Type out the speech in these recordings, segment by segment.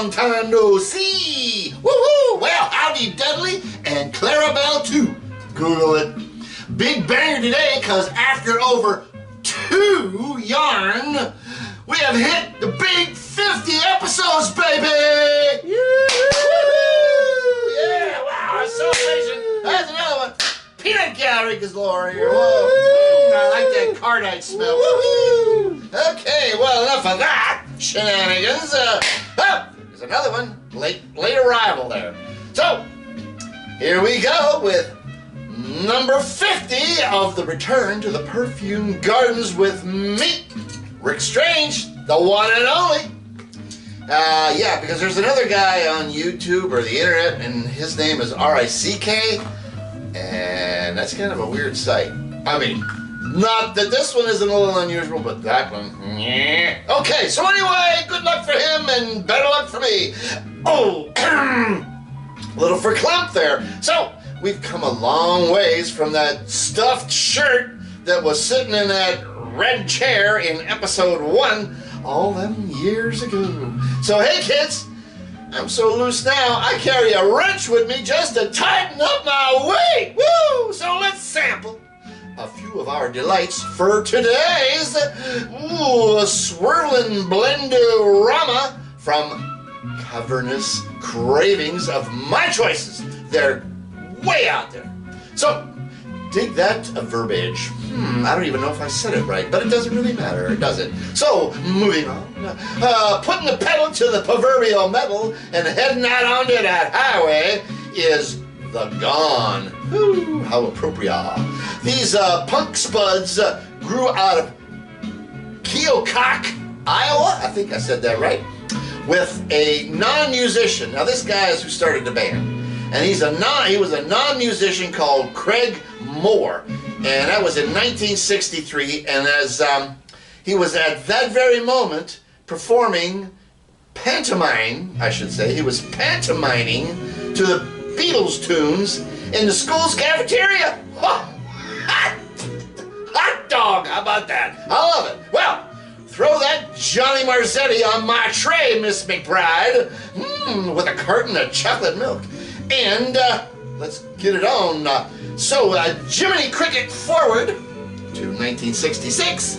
long time no see. Woohoo! Well, howdy Dudley and Clarabelle too. Google it. Big banger today, because after over 2 yarn, we have hit the big 50 episodes, baby! Yeah, wow, I'm so amazing. That's another one. Peanut gallery galore here. Whoa. I like that cardite smell. Woo-hoo. Okay, well, enough of that shenanigans. There's another one. Late arrival there. So, here we go with number 50 of the Return to the Perfumed Gardens with me, Rik Strange, the one and only. Yeah, because there's another guy on YouTube or the internet, and his name is R-I-C-K, and that's kind of a weird site. I mean, not that this one isn't a little unusual, but that one, yeah. Okay, so anyway, good luck for him and better luck for me. Oh, a little verklempt there. So, we've come a long ways from that stuffed shirt that was sitting in that red chair in episode 1 all them years ago. So hey kids, I'm so loose now I carry a wrench with me just to tighten up my weight. Woo! So let's sample a few of our delights for today's a swirling blendorama from Cavernous Cravings of my choices. They're way out there. So, dig that verbiage. I don't even know if I said it right, but it doesn't really matter, does it? So, moving on. Putting the pedal to the proverbial metal and heading out onto that highway is the Gone. Ooh, how appropriate. These punk spuds grew out of Keokuk, Iowa. I think I said that right. With a non-musician. Now, this guy is who started the band. And he was a non-musician called Craig Moore, and that was in 1963. And as he was at that very moment performing pantomime, I should say, he was pantomiming to the Beatles tunes in the school's cafeteria. Oh, hot dog! How about that? I love it. Well, throw that Johnny Marzetti on my tray, Miss McBride, with a carton of chocolate milk. And let's get it on. So Jiminy Cricket forward to 1966,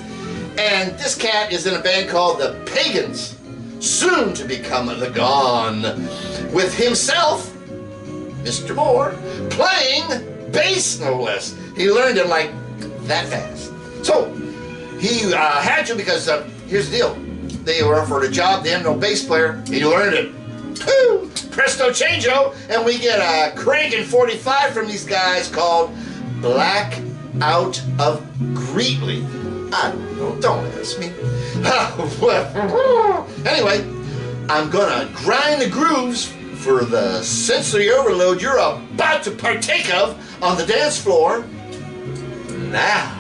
and this cat is in a band called the Pagans, soon to become the Gone, with himself, Mr. Moore, playing bass, no less. He learned it like that fast. So he had to, because here's the deal. They were offered a job, they had no bass player, he learned it. Woo! Presto changeo, and we get a crank in 45 from these guys called Black Out of Greeley. I don't know, don't ask me. Anyway, I'm gonna grind the grooves for the sensory overload you're about to partake of on the dance floor now.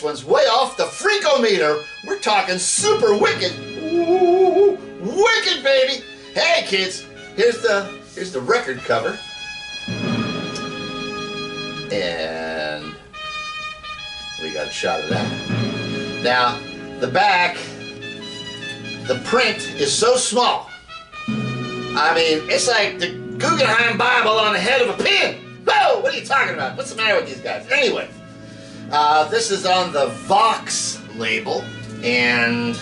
one's way off the freakometer. We're talking super wicked. Ooh, wicked, baby. Hey, kids, here's the record cover. And we got a shot of that. Now, the back, the print is so small. I mean, it's like the Guggenheim Bible on the head of a pin. Whoa, what are you talking about? What's the matter with these guys? Anyway, this is on the Vox label, and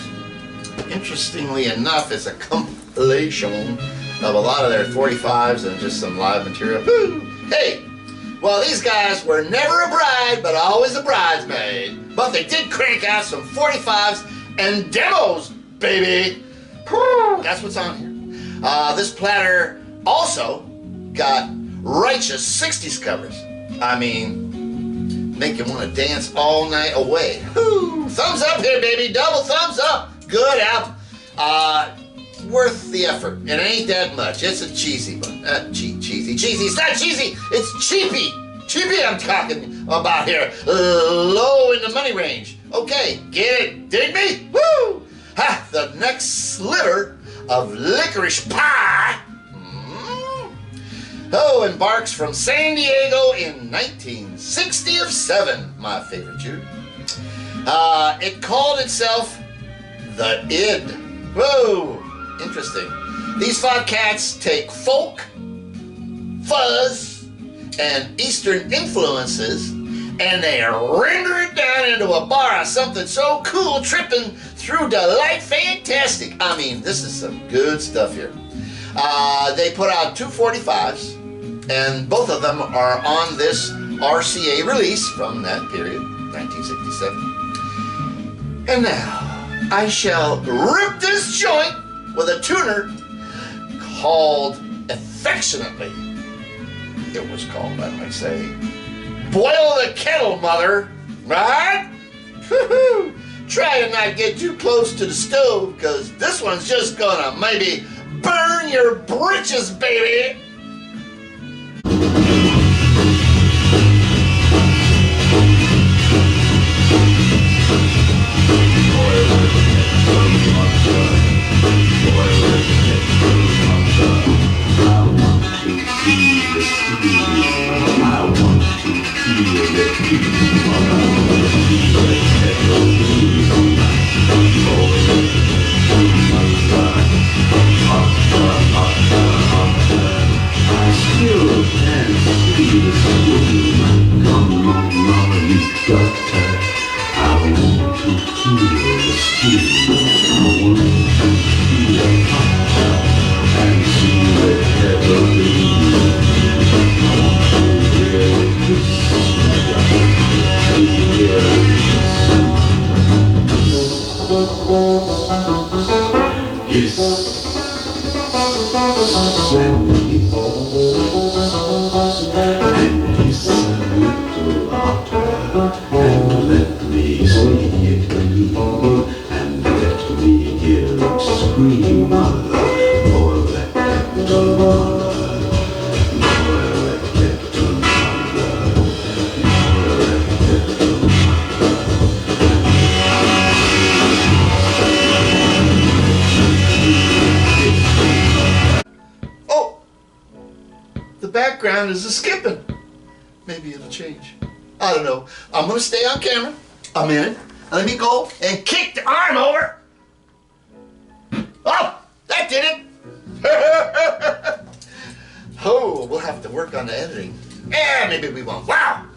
interestingly enough, it's a compilation of a lot of their 45s and just some live material. Woo! Hey, well, these guys were never a bride, but always a bridesmaid. But they did crank out some 45s and demos, baby. That's what's on here. This platter also got righteous 60s covers. I mean, make you want to dance all night away. Woo! Thumbs up here, baby. Double thumbs up. Good album. Worth the effort. And it ain't that much. It's a cheesy one. Cheesy. It's not cheesy. It's cheapy. Cheapy I'm talking about here. Low in the money range. Okay, get it? Dig me? Woo! Ha! The next sliver of licorice pie. Oh, embarks from San Diego in 1967. My favorite year. It called itself the Id. Whoa! Interesting. These five cats take folk, fuzz, and Eastern influences, and they render it down into a bar of something so cool, tripping through delight, fantastic. I mean, this is some good stuff here. They put out 2 45s, and both of them are on this RCA release from that period, 1967. And now, I shall rip this joint with a tuner called, affectionately, it was called, I might say, Boil the Kettle, Mother, right? Try and not get too close to the stove, because this one's just gonna maybe burn your britches, baby. Background is a skipping. Maybe it'll change. I don't know. I'm gonna stay on camera a minute. Let me go and kick the arm over. Oh, that did it. Oh, we'll have to work on the editing. Yeah, maybe we won't. Wow.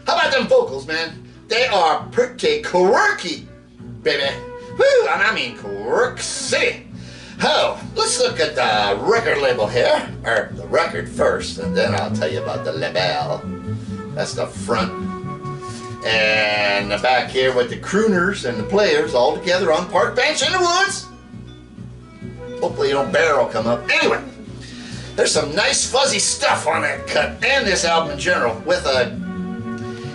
How about them vocals, man? They are pretty quirky, baby. Woo, and I mean quirky. Oh, let's look at the record label here, or the record first, and then I'll tell you about the label. That's the front. And the back here with the crooners and the players all together on park bench in the woods. Hopefully no bear will come up. Anyway, there's some nice fuzzy stuff on that cut, and this album in general, with a,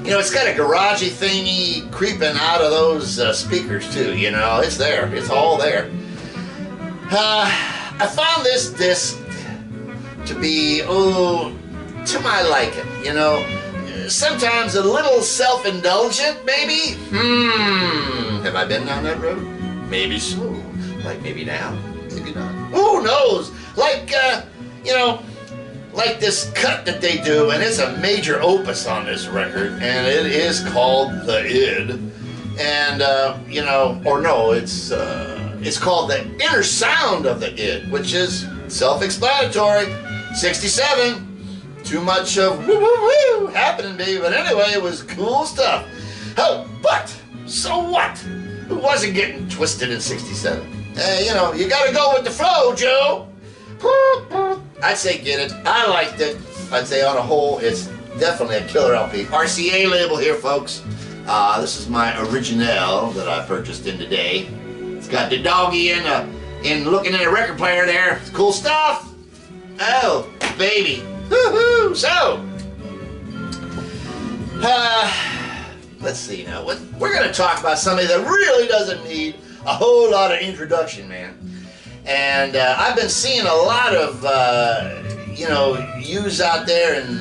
you know, it's got a garagey thingy creeping out of those speakers too, you know, it's there, it's all there. I found this disc to be, to my liking, you know. sometimes a little self-indulgent, maybe? Have I been down that road? Maybe so. Like maybe now, maybe not. Who knows? Like, you know, like this cut that they do, and it's a major opus on this record, and it is called The Id. And, you know, or no, it's called The Inner Sound of the Id, which is self-explanatory. 67. Too much of woo woo woo happening, baby. But anyway, it was cool stuff. Oh, but so what? Who wasn't getting twisted in 67? You know, you gotta go with the flow, Joe. I'd say get it. I liked it. I'd say on a whole, it's definitely a killer LP. RCA label here, folks. This is my original that I purchased in today. It's got the doggy in looking at a record player there. It's cool stuff. Oh, baby. Woohoo! So, let's see now. We're going to talk about somebody that really doesn't need a whole lot of introduction, man. And I've been seeing a lot of, you know, yous out there in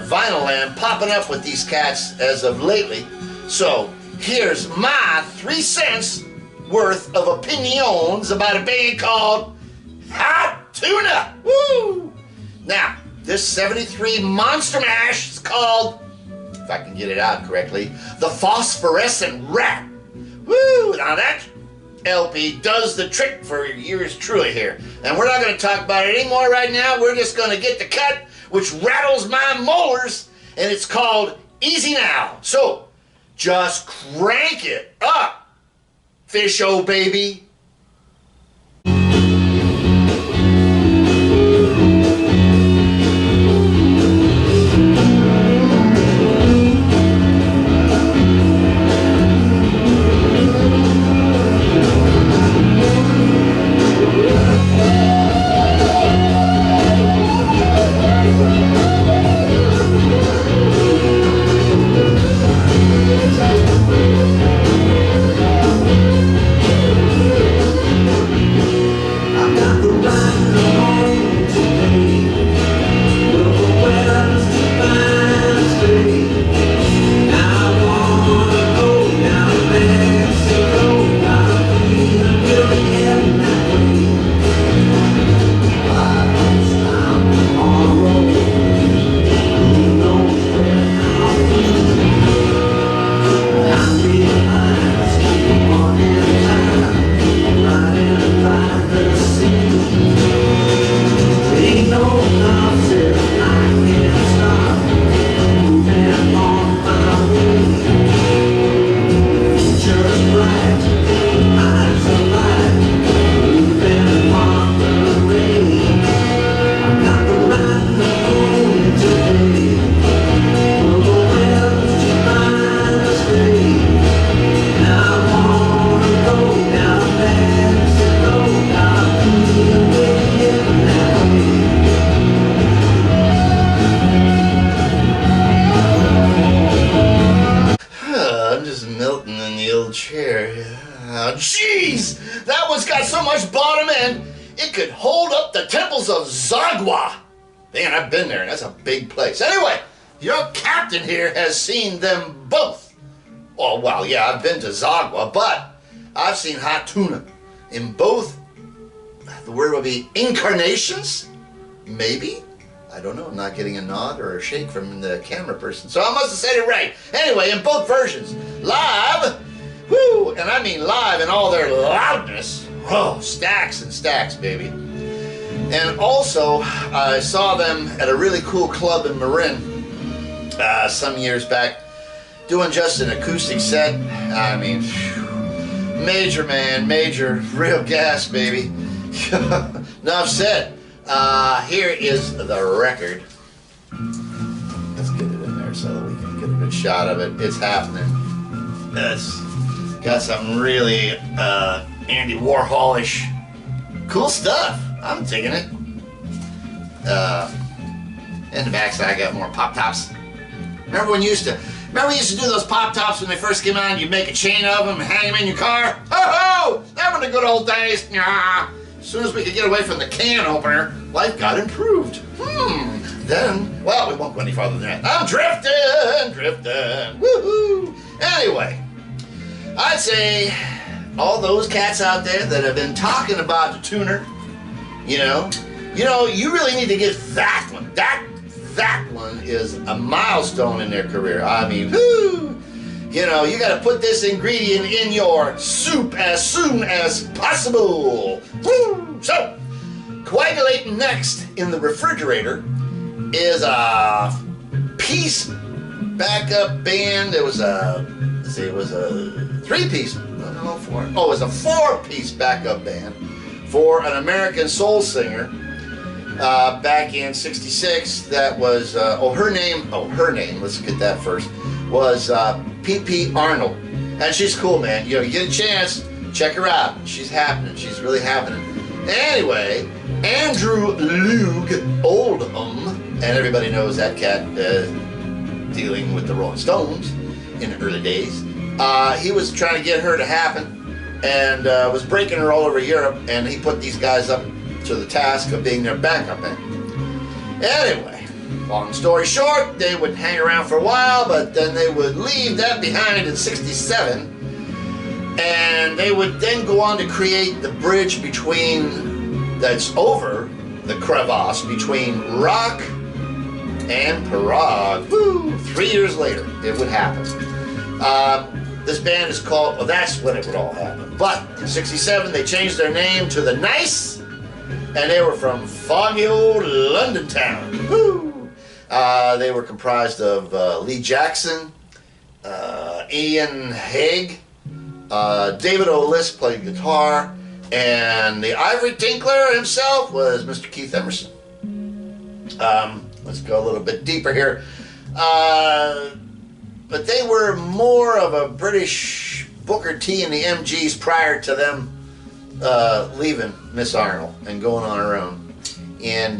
vinyl land popping up with these cats as of lately. So, here's my 3 cents worth of opinions about a band called Hot Tuna. Woo! Now, this 73 Monster Mash is called, if I can get it out correctly, The Phosphorescent Rat. Woo! Now that LP does the trick for yours truly here. And we're not going to talk about it anymore right now. We're just going to get the cut, which rattles my molars, and it's called Easy Now. So, just crank it up, fish-o baby. Jeez, that one's got so much bottom end, it could hold up the temples of Zagwa. Man, I've been there, and that's a big place. Anyway, your captain here has seen them both. Oh, well, yeah, I've been to Zagwa, but I've seen Hot Tuna in both. The word would be incarnations? Maybe? I don't know. I'm not getting a nod or a shake from the camera person, so I must have said it right. Anyway, in both versions, live. Woo! And I mean live in all their loudness. Oh, stacks and stacks, baby. And also, I saw them at a really cool club in Marin some years back, doing just an acoustic set. I mean, phew, major, man, major, real gas, baby. Enough said. Here is the record. Let's get it in there so that we can get a good shot of it. It's happening. It's got some really Andy Warhol-ish cool stuff. I'm digging it. In the backside I got more pop tops. Remember we used to do those pop tops when they first came out and you'd make a chain of them and hang them in your car? Ho ho! That were the good old days. As soon as we could get away from the can opener, life got improved. then, well, we won't go any farther than that. I'm drifting, woohoo. Anyway, I'd say all those cats out there that have been talking about the tuner, you really need to get that one. That one is a milestone in their career. I mean, whoo! You got to put this ingredient in your soup as soon as possible. Woo! So, coagulating next in the refrigerator is a piece backup band. It was a 3-piece. No, 4. Oh, it was a 4-piece backup band for an American soul singer back in '66. That was her name. Let's get that first. Was P.P. Arnold, and she's cool, man. You get a chance, check her out. She's happening. She's really happening. Anyway, Andrew Loog Oldham, and everybody knows that cat dealing with the Rolling Stones in the early days. He was trying to get her to happen, and was breaking her all over Europe, and he put these guys up to the task of being their backup band. Anyway, long story short, they would hang around for a while, but then they would leave that behind in '67, and they would then go on to create the bridge that's over the crevasse between rock and prog. Woo! 3 years later, it would happen. This band is called, well, that's when it would all happen. But in '67, they changed their name to The Nice, and they were from foggy old London town. Woo! They were comprised of Lee Jackson, Ian Haig, David O'Lisk played guitar, and the Ivory Tinkler himself was Mr. Keith Emerson. Let's go a little bit deeper here. But they were more of a British Booker T and the MGs prior to them leaving Miss Arnold and going on her own. And,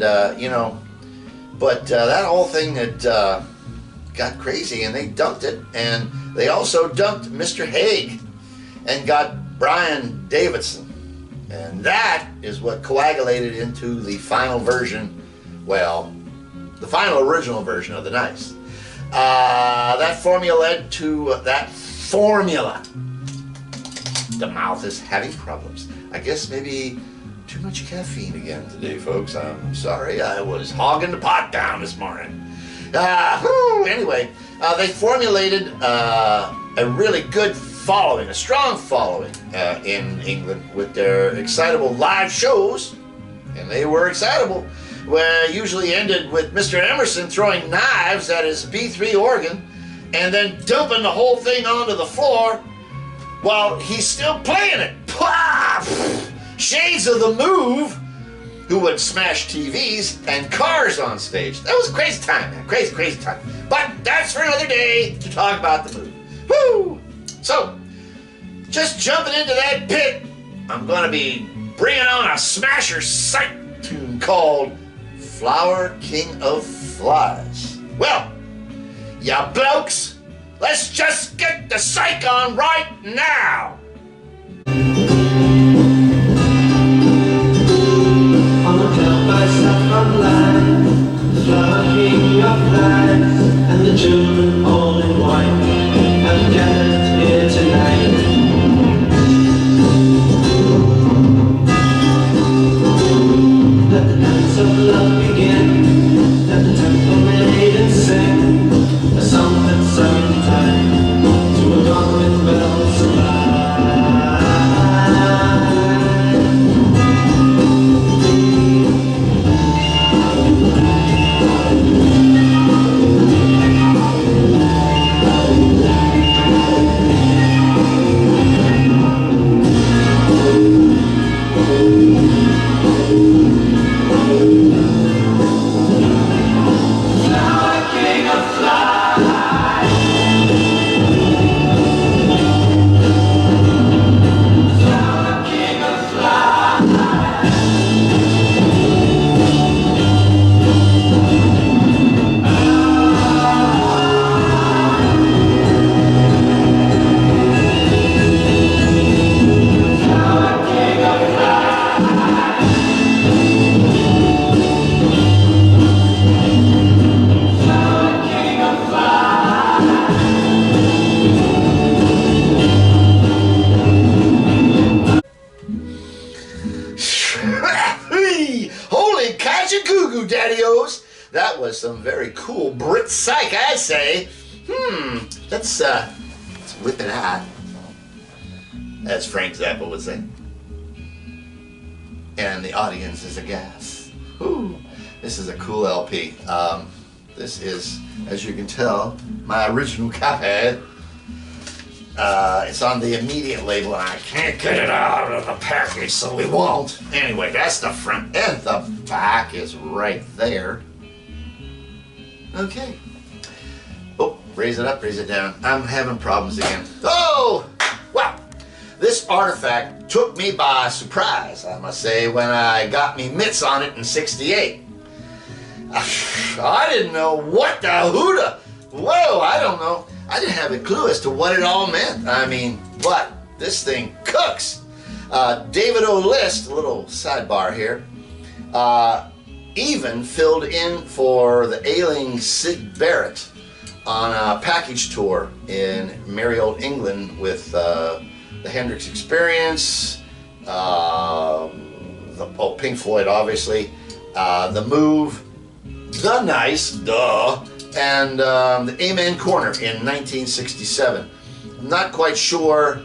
but that whole thing had got crazy, and they dumped it. And they also dumped Mr. Haig and got Brian Davidson. And that is what coagulated into the final version, well, the final original version of The Nice. That formula led to that formula. The mouth is having problems. I guess maybe too much caffeine again today, folks. I'm sorry. I was hogging the pot down this morning. Anyway, they formulated a really good following, a strong following in England with their excitable live shows, and they were excitable, where usually ended with Mr. Emerson throwing knives at his B3 organ and then dumping the whole thing onto the floor while he's still playing it. Shades of the Move, who would smash TVs and cars on stage. That was a crazy time, man. Crazy, crazy time. But that's for another day to talk about the Move. Woo! So, just jumping into that pit, I'm going to be bringing on a smasher psych tune called Flower King of Flies. Well, ya blokes, let's just get the psych on right now. On the cloud by saffron line, the flower king of flies, and the children all in white have gathered here tonight. Let the dance of love begin, let the temple maiden sing a song that's sung in time to a dawn with bells alive. That was some very cool Brit Psych, I say. Let's whip it out, as Frank Zappa would say. And the audience is aghast. Ooh, this is a cool LP. This is, as you can tell, my original copy. It's on the Immediate label, and I can't get it out of the package, so we won't. Anyway, that's the front, and the back is right there. Okay. Oh, raise it up, raise it down. I'm having problems again. Oh! Well, this artifact took me by surprise, I must say, when I got me mitts on it in '68. I didn't know what the hooda. Whoa, I don't know. I didn't have a clue as to what it all meant. I mean, but this thing cooks. David O. List, a little sidebar here, even filled in for the ailing Syd Barrett on a package tour in merry old England with the Hendrix Experience, Pink Floyd, obviously, The Move, The Nice, duh, and the Amen Corner in 1967. I'm not quite sure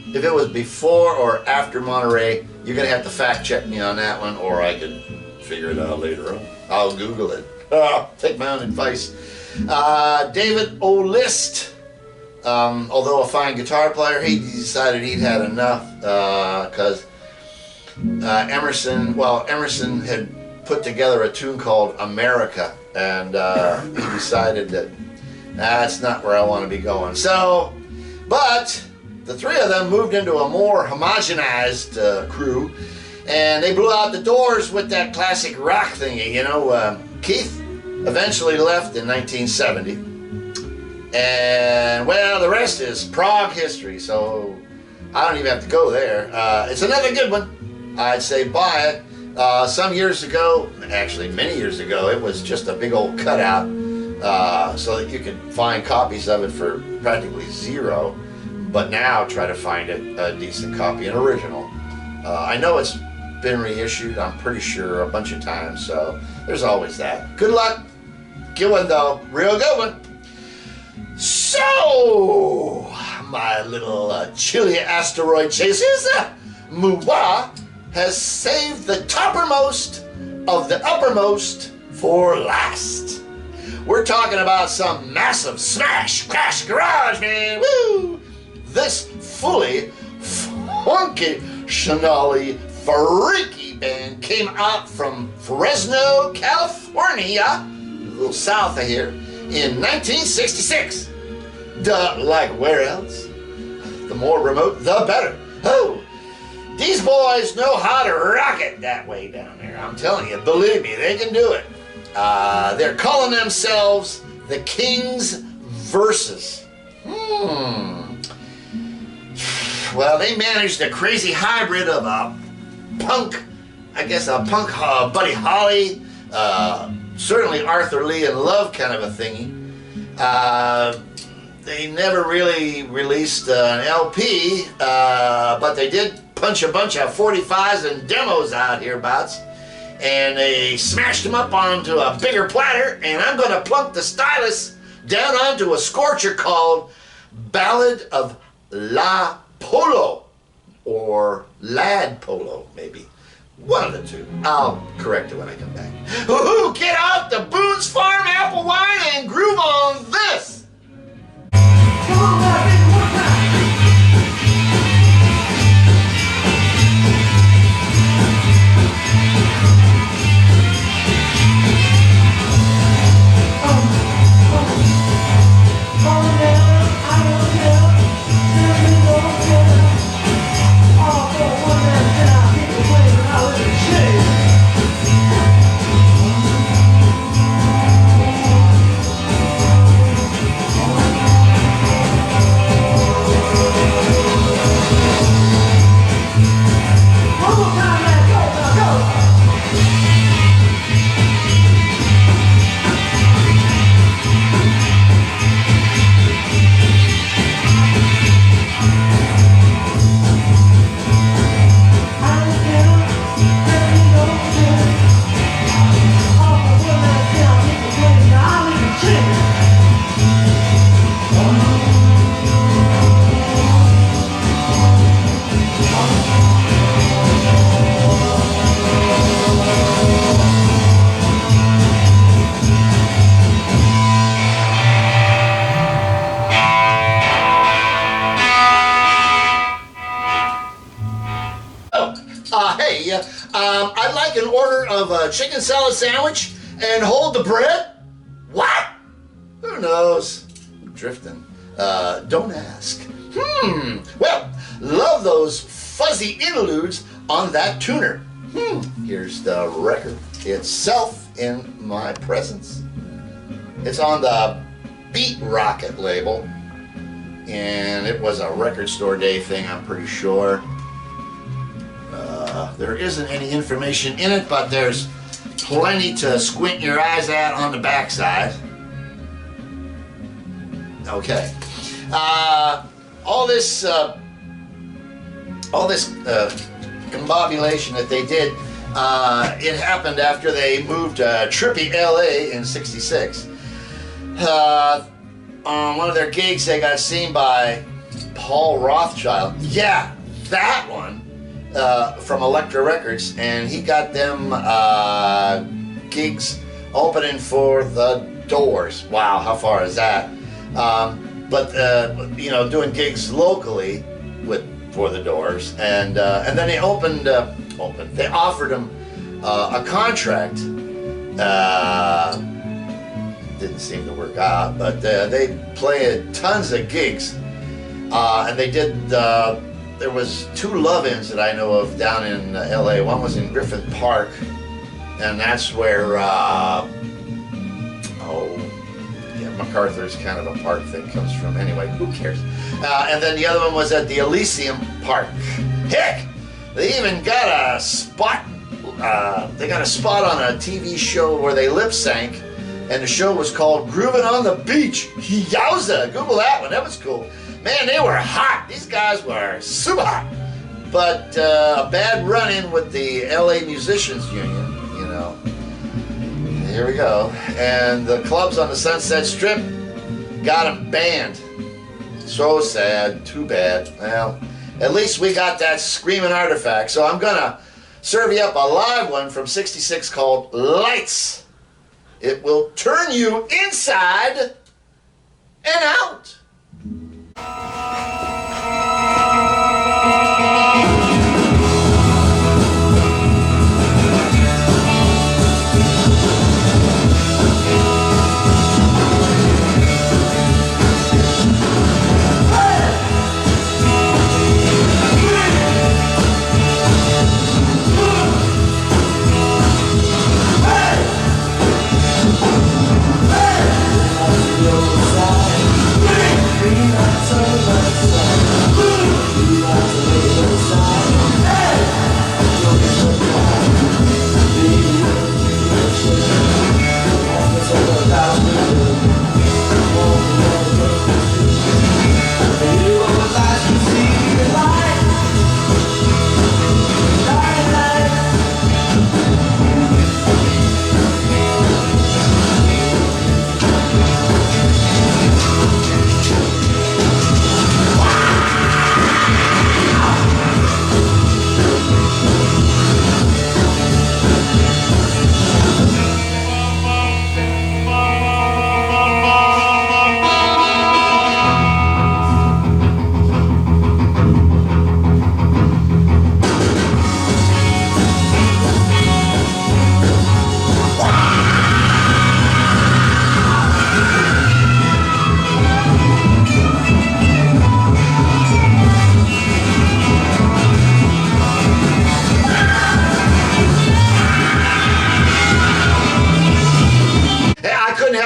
if it was before or after Monterey. You're going to have to fact check me on that one, or I could figure it out later on. I'll Google it. Take my own advice. David O. List, although a fine guitar player, he decided he'd had enough because Emerson had put together a tune called America, and he decided that that's not where I want to be going. So, but the three of them moved into a more homogenized crew, and they blew out the doors with that classic rock thingy, you know. Keith eventually left in 1970, and well, the rest is Prague history, so I don't even have to go there. It's another good one. I'd say buy it. Some years ago, actually many years ago, it was just a big old cutout, so that you could find copies of it for practically zero. But now try to find a decent copy, an original. I know it's been reissued, I'm pretty sure, a bunch of times, so there's always that. Good luck. Good one though, real good one. So, my little chilly asteroid chasers, Muwa has saved the toppermost of the uppermost for last. We're talking about some massive smash, crash, garage, man, woo! This fully funky, shenali, freaky band came out from Fresno, California, a little south of here, in 1966. Duh, like where else? The more remote, the better. Oh, these boys know how to rock it that way down there. I'm telling you, believe me, they can do it. They're calling themselves the King's Verses. Well, they managed a crazy hybrid of a punk, Buddy Holly, certainly Arthur Lee and Love kind of a thingy. They never really released an LP, but they did punch a bunch of 45s and demos out hereabouts, and they smashed them up onto a bigger platter, and I'm going to plunk the stylus down onto a scorcher called Ballad of La Polo, or Lad Polo, maybe. One of the two. I'll correct it when I come back. Woohoo! Get out the Boone's Farm apple wine and groove on this! Come on, baby, one time! I'd like an order of a chicken salad sandwich and hold the bread. What? Who knows? I'm drifting. Don't ask. Well, love those fuzzy interludes on that tuner. Here's the record itself in my presence. It's on the Beat Rocket label, and it was a record store day thing, I'm pretty sure. There isn't any information in it, but there's plenty to squint your eyes at on the backside. Okay. All this combobulation that they did, it happened after they moved to Trippy LA in '66. On one of their gigs, they got seen by Paul Rothchild. Yeah, that one, from Elektra Records, and he got them gigs opening for the Doors. Wow, how far is that? But you know, doing gigs locally for the Doors, and then they they offered him a contract. Didn't seem to work out, but they played tons of gigs, and they did. There was 2 love-ins that I know of down in LA. One was in Griffith Park, and that's where MacArthur's kind of a park thing comes from. Anyway, who cares? And then the other one was at the Elysium Park. Heck, they even got a spot. They got a spot on a TV show where they lip sync, and the show was called Groovin' on the Beach. Yowza! Google that one. That was cool. Man, they were hot. These guys were super hot. But a bad run-in with the LA Musicians Union, you know. Here we go. And the clubs on the Sunset Strip got them banned. So sad. Too bad. Well, at least we got that screaming artifact. So I'm gonna serve you up a live one from '66 called Lights. It will turn you inside and out.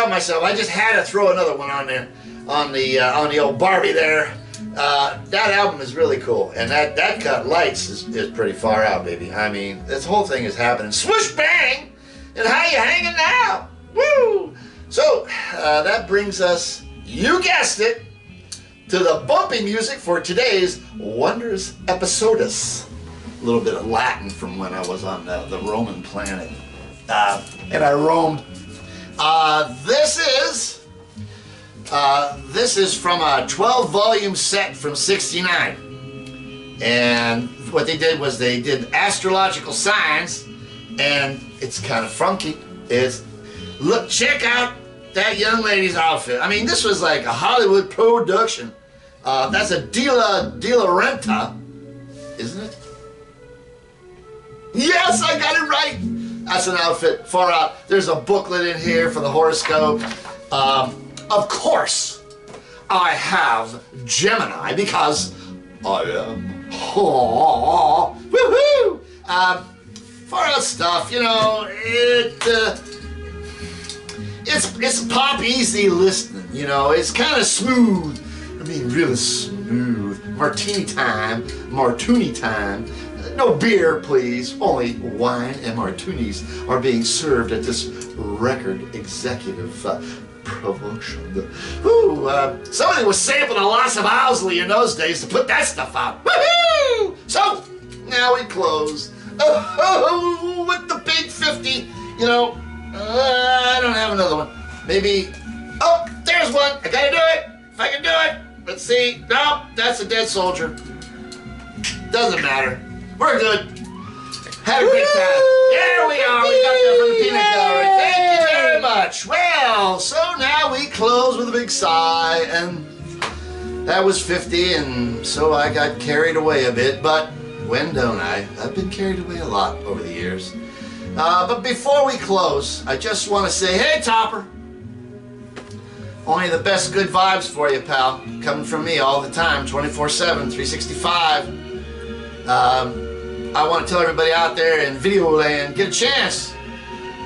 Myself, I just had to throw another one on there, on the old Barbie there. That album is really cool, and that cut Lights is pretty far out, baby. I mean, this whole thing is happening. Swoosh bang, and how you hanging now? Woo! So that brings us, you guessed it, to the bumpy music for today's Wondrous Episodus. A little bit of Latin from when I was on the Roman planet, and I roamed. This is from a 12-volume set from '69, and what they did was they did astrological signs, and it's kind of funky. Look, check out that young lady's outfit. I mean, this was like a Hollywood production. That's a De La Renta, isn't it? Yes, I got it right. That's an outfit far out. There's a booklet in here for the horoscope. Of course, I have Gemini because I am. Oh, woohoo! Far out stuff, you know. It's pop easy listening. You know, it's kind of smooth. I mean, really smooth. Martini time. No beer, please. Only wine and martinis are being served at this record executive promotion. Ooh, somebody was sampling a lots of Owsley in those days to put that stuff out. Woohoo! So, now we close. Oh, with the big 50, you know, I don't have another one. Maybe, oh, there's one. I gotta do it. If I can do it. Let's see. No, that's a dead soldier. Doesn't matter. We're good. Had a great time. There we are. We got there from the peanut gallery. Thank you very much. Well, so now we close with a big sigh, and that was 50, and so I got carried away a bit, but when don't I? I've been carried away a lot over the years. But before we close, I just want to say, hey, Topper. Only the best good vibes for you, pal. Coming from me all the time, 24/7, 365. I want to tell everybody out there in video land, get a chance.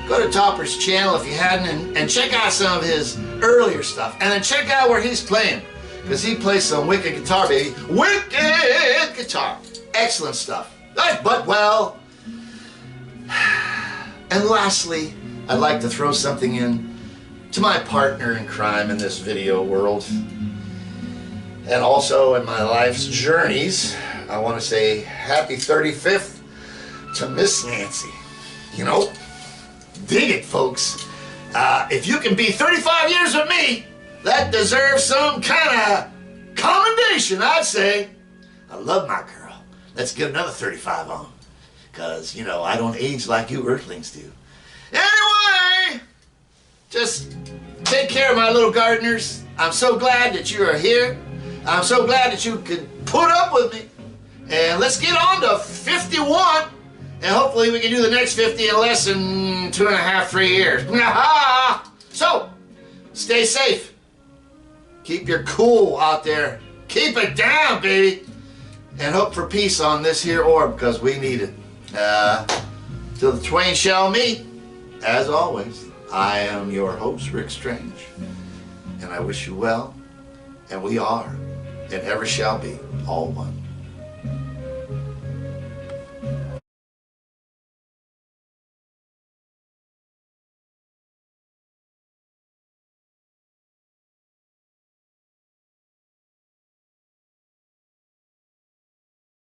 Go to Topper's channel if you hadn't and check out some of his earlier stuff. And then check out where he's playing. Because he plays some wicked guitar, baby. Wicked guitar. Excellent stuff. But well. And lastly, I'd like to throw something in to my partner in crime in this video world. And also in my life's journeys. I want to say happy 35th to Miss Nancy. You know, dig it, folks. If you can be 35 years with me, that deserves some kind of commendation, I'd say. I love my girl. Let's get another 35 on. Because, you know, I don't age like you earthlings do. Anyway, just take care of my little gardeners. I'm so glad that you are here. I'm so glad that you could put up with me. And let's get on to 51. And hopefully we can do the next 50 in less than 2.5, 3 years. So, stay safe. Keep your cool out there. Keep it down, baby. And hope for peace on this here orb, because we need it. Till the twain shall meet, as always, I am your host, Rik Strange. And I wish you well. And we are, and ever shall be, all one.